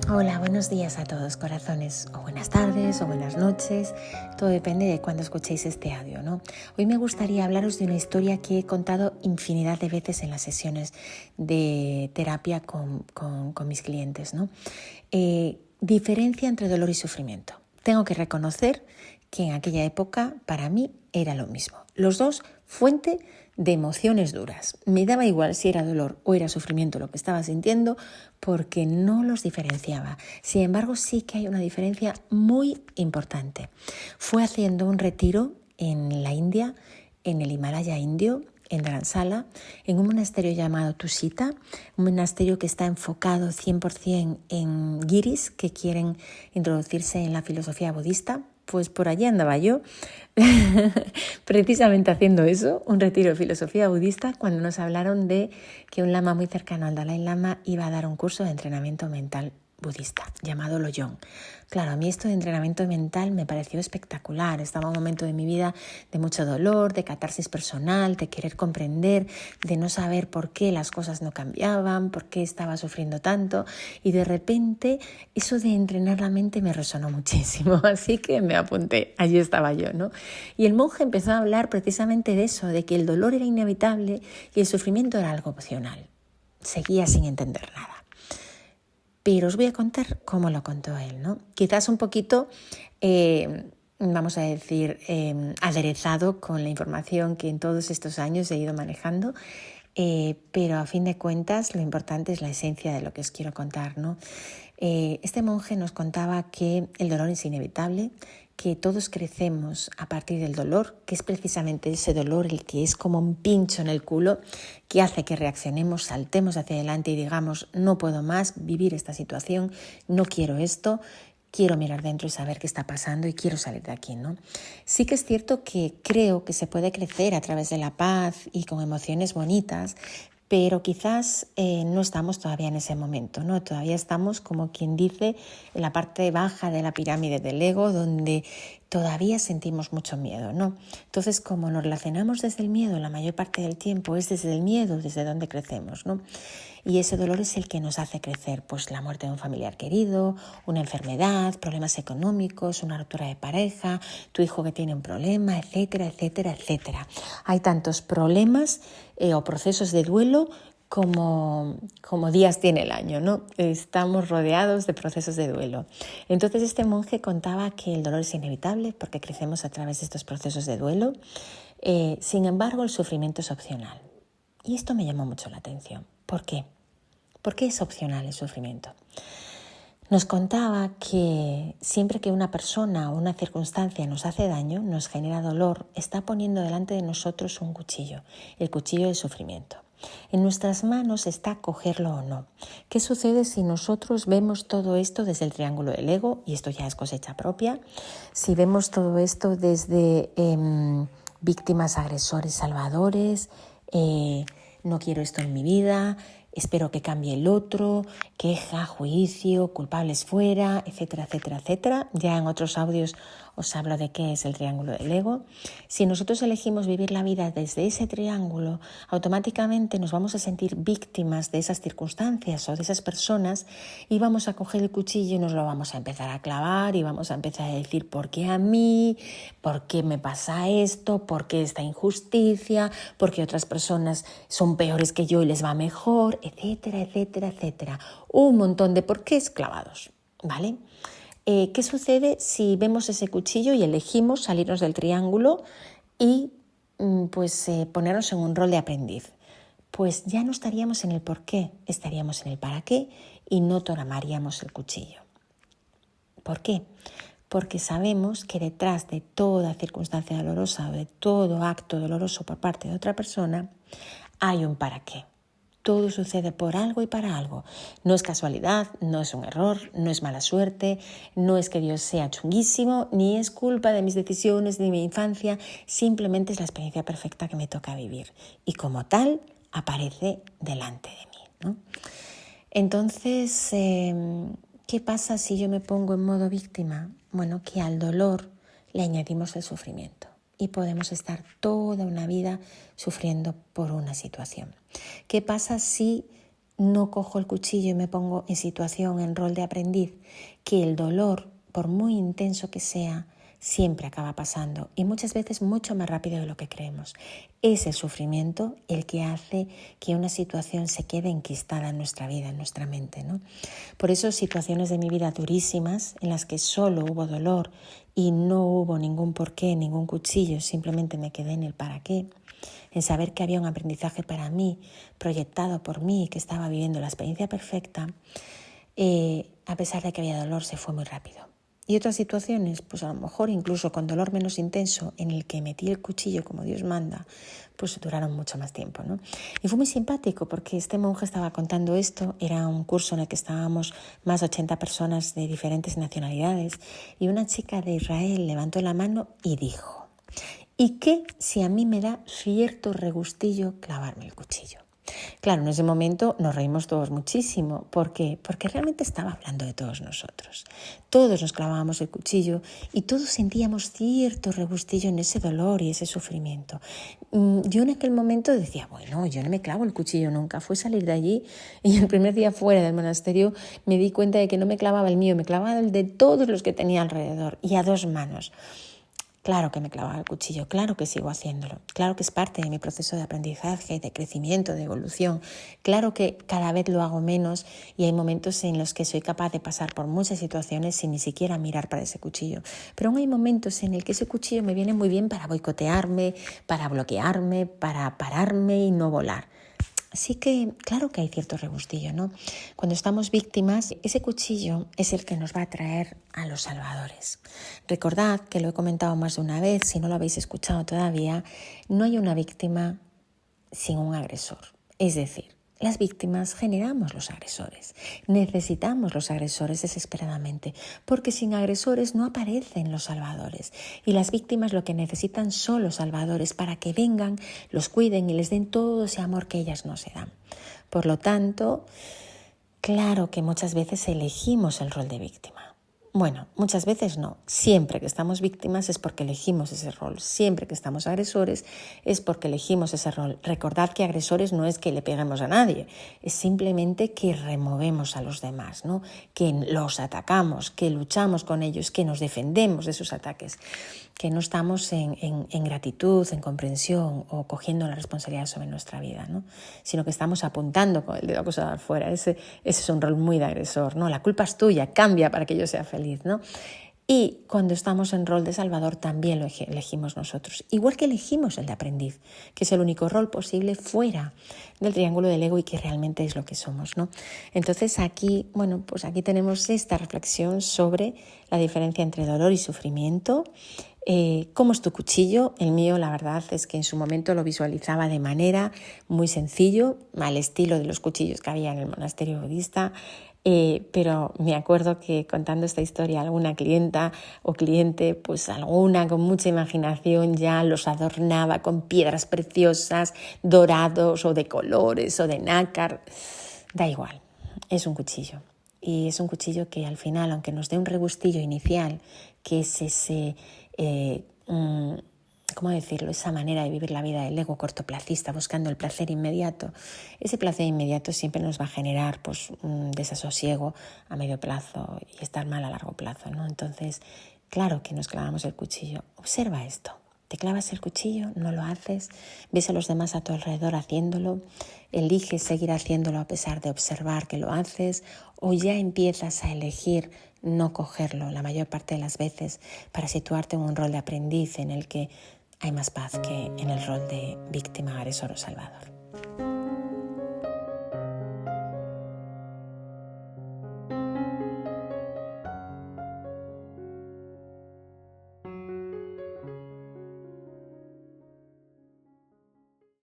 Hola, buenos días a todos, corazones, o buenas tardes o buenas noches, todo depende de cuándo escuchéis este audio, ¿no? Hoy me gustaría hablaros de una historia que he contado infinidad de veces en las sesiones de terapia con mis clientes, ¿no? Diferencia entre dolor y sufrimiento. Tengo que reconocer que en aquella época para mí era lo mismo. Los dos fuente de emociones duras. Me daba igual si era dolor o era sufrimiento lo que estaba sintiendo porque no los diferenciaba. Sin embargo, sí que hay una diferencia muy importante. Fue haciendo un retiro en la India, en el Himalaya indio, en Dharamsala, en un monasterio llamado Tushita, un monasterio que está enfocado 100% en guiris que quieren introducirse en la filosofía budista. Pues por allí andaba yo, precisamente haciendo eso, un retiro de filosofía budista, cuando nos hablaron de que un lama muy cercano al Dalai Lama iba a dar un curso de entrenamiento mental budista llamado Loyong. Claro, a mí esto de entrenamiento mental me pareció espectacular. Estaba en un momento de mi vida de mucho dolor, de catarsis personal, de querer comprender, de no saber por qué las cosas no cambiaban, por qué estaba sufriendo tanto, y de repente eso de entrenar la mente me resonó muchísimo, así que me apunté, allí estaba yo, ¿no? Y el monje empezó a hablar precisamente de eso, de que el dolor era inevitable y el sufrimiento era algo opcional. Seguía sin entender nada. Pero os voy a contar cómo lo contó él, ¿no? Quizás un poquito, vamos a decir, aderezado con la información que en todos estos años he ido manejando, pero a fin de cuentas lo importante es la esencia de lo que os quiero contar, ¿no? Este monje nos contaba que el dolor es inevitable, que todos crecemos a partir del dolor, que es precisamente ese dolor el que es como un pincho en el culo que hace que reaccionemos, saltemos hacia adelante y digamos no puedo más vivir esta situación, no quiero esto, quiero mirar dentro y saber qué está pasando y quiero salir de aquí, ¿no? Sí que es cierto que creo que se puede crecer a través de la paz y con emociones bonitas, pero quizás no estamos todavía en ese momento, ¿no? Todavía estamos, como quien dice, en la parte baja de la pirámide del ego, donde todavía sentimos mucho miedo, ¿no? Entonces, como nos relacionamos desde el miedo la mayor parte del tiempo, es desde el miedo desde donde crecemos, ¿no? Y ese dolor es el que nos hace crecer, pues la muerte de un familiar querido, una enfermedad, problemas económicos, una ruptura de pareja, tu hijo que tiene un problema, etcétera, etcétera, etcétera. Hay tantos problemas o procesos de duelo como días tiene el año, ¿no? Estamos rodeados de procesos de duelo. Entonces este monje contaba que el dolor es inevitable porque crecemos a través de estos procesos de duelo. Sin embargo, el sufrimiento es opcional. Y esto me llamó mucho la atención. ¿Por qué? ¿Por qué es opcional el sufrimiento? Nos contaba que siempre que una persona o una circunstancia nos hace daño, nos genera dolor, está poniendo delante de nosotros un cuchillo, el cuchillo del sufrimiento. En nuestras manos está cogerlo o no. ¿Qué sucede si nosotros vemos todo esto desde el triángulo del ego? Y esto ya es cosecha propia. Si vemos todo esto desde víctimas, agresores, salvadores, no quiero esto en mi vida, espero que cambie el otro, queja, juicio, culpables fuera, etcétera, etcétera, etcétera. Ya en otros audios os hablo de qué es el triángulo del ego. Si nosotros elegimos vivir la vida desde ese triángulo, automáticamente nos vamos a sentir víctimas de esas circunstancias o de esas personas y vamos a coger el cuchillo y nos lo vamos a empezar a clavar y vamos a empezar a decir ¿por qué a mí? ¿Por qué me pasa esto? ¿Por qué esta injusticia? ¿Por qué otras personas son peores que yo y les va mejor? Etcétera, etcétera, etcétera. Un montón de porqués clavados, ¿vale? ¿Qué sucede si vemos ese cuchillo y elegimos salirnos del triángulo y ponernos en un rol de aprendiz? Pues ya no estaríamos en el por qué, estaríamos en el para qué y no tomaríamos el cuchillo. ¿Por qué? Porque sabemos que detrás de toda circunstancia dolorosa o de todo acto doloroso por parte de otra persona hay un para qué. Todo sucede por algo y para algo. No es casualidad, no es un error, no es mala suerte, no es que Dios sea chunguísimo, ni es culpa de mis decisiones ni de mi infancia, simplemente es la experiencia perfecta que me toca vivir. Y como tal, aparece delante de mí, ¿no? Entonces, ¿qué pasa si yo me pongo en modo víctima? Bueno, que al dolor le añadimos el sufrimiento y podemos estar toda una vida sufriendo por una situación. ¿Qué pasa si no cojo el cuchillo y me pongo en situación, en rol de aprendiz, que el dolor, por muy intenso que sea, siempre acaba pasando y muchas veces mucho más rápido de lo que creemos. Es el sufrimiento el que hace que una situación se quede enquistada en nuestra vida, en nuestra mente, ¿no? Por eso situaciones de mi vida durísimas en las que solo hubo dolor y no hubo ningún porqué, ningún cuchillo, simplemente me quedé en el para qué, en saber que había un aprendizaje para mí, proyectado por mí, que estaba viviendo la experiencia perfecta, a pesar de que había dolor, se fue muy rápido. Y otras situaciones, pues a lo mejor incluso con dolor menos intenso, en el que metí el cuchillo como Dios manda, pues duraron mucho más tiempo, ¿no? Y fue muy simpático porque este monje estaba contando esto, era un curso en el que estábamos más de 80 personas de diferentes nacionalidades, y una chica de Israel levantó la mano y dijo: ¿y qué si a mí me da cierto regustillo clavarme el cuchillo? Claro, en ese momento nos reímos todos muchísimo. ¿Por qué? Porque realmente estaba hablando de todos nosotros. Todos nos clavábamos el cuchillo y todos sentíamos cierto regustillo en ese dolor y ese sufrimiento. Yo en aquel momento decía, bueno, yo no me clavo el cuchillo nunca. Fue salir de allí y el primer día fuera del monasterio me di cuenta de que no me clavaba el mío, me clavaba el de todos los que tenía alrededor y a 2 manos. Claro que me clavaba el cuchillo, claro que sigo haciéndolo, claro que es parte de mi proceso de aprendizaje, de crecimiento, de evolución, claro que cada vez lo hago menos y hay momentos en los que soy capaz de pasar por muchas situaciones sin ni siquiera mirar para ese cuchillo, pero aún hay momentos en el que ese cuchillo me viene muy bien para boicotearme, para bloquearme, para pararme y no volar. Así que claro que hay cierto regustillo, ¿no? Cuando estamos víctimas, ese cuchillo es el que nos va a traer a los salvadores. Recordad que lo he comentado más de una vez, si no lo habéis escuchado todavía, no hay una víctima sin un agresor. Es decir, las víctimas generamos los agresores. Necesitamos los agresores desesperadamente, porque sin agresores no aparecen los salvadores. Y las víctimas lo que necesitan son los salvadores para que vengan, los cuiden y les den todo ese amor que ellas no se dan. Por lo tanto, claro que muchas veces elegimos el rol de víctima. Bueno, muchas veces no. Siempre que estamos víctimas es porque elegimos ese rol. Siempre que estamos agresores es porque elegimos ese rol. Recordad que agresores no es que le peguemos a nadie, es simplemente que removemos a los demás, ¿no? Que los atacamos, que luchamos con ellos, que nos defendemos de sus ataques, que no estamos en gratitud, en comprensión o cogiendo la responsabilidad sobre nuestra vida, ¿no? Sino que estamos apuntando con el dedo acusador fuera. Ese es un rol muy de agresor, ¿no? La culpa es tuya, cambia para que yo sea feliz, ¿no? Y cuando estamos en rol de salvador también lo elegimos nosotros, igual que elegimos el de aprendiz, que es el único rol posible fuera del triángulo del ego y que realmente es lo que somos, ¿no? Entonces aquí, bueno, pues aquí tenemos esta reflexión sobre la diferencia entre dolor y sufrimiento. ¿Cómo es tu cuchillo? El mío, la verdad es que en su momento lo visualizaba de manera muy sencillo, al estilo de los cuchillos que había en el monasterio budista. Pero me acuerdo que contando esta historia a alguna clienta o cliente, pues alguna con mucha imaginación ya los adornaba con piedras preciosas, dorados o de colores o de nácar. Da igual, es un cuchillo. Y es un cuchillo que al final, aunque nos dé un regustillo inicial, que es ese... ¿cómo decirlo? Esa manera de vivir la vida del ego cortoplacista, buscando el placer inmediato. Ese placer inmediato siempre nos va a generar pues, un desasosiego a medio plazo y estar mal a largo plazo, ¿no? Entonces, claro que nos clavamos el cuchillo. Observa esto. Te clavas el cuchillo, no lo haces, ves a los demás a tu alrededor haciéndolo, eliges seguir haciéndolo a pesar de observar que lo haces, o ya empiezas a elegir no cogerlo la mayor parte de las veces para situarte en un rol de aprendiz en el que hay más paz que en el rol de víctima, agresor o salvador.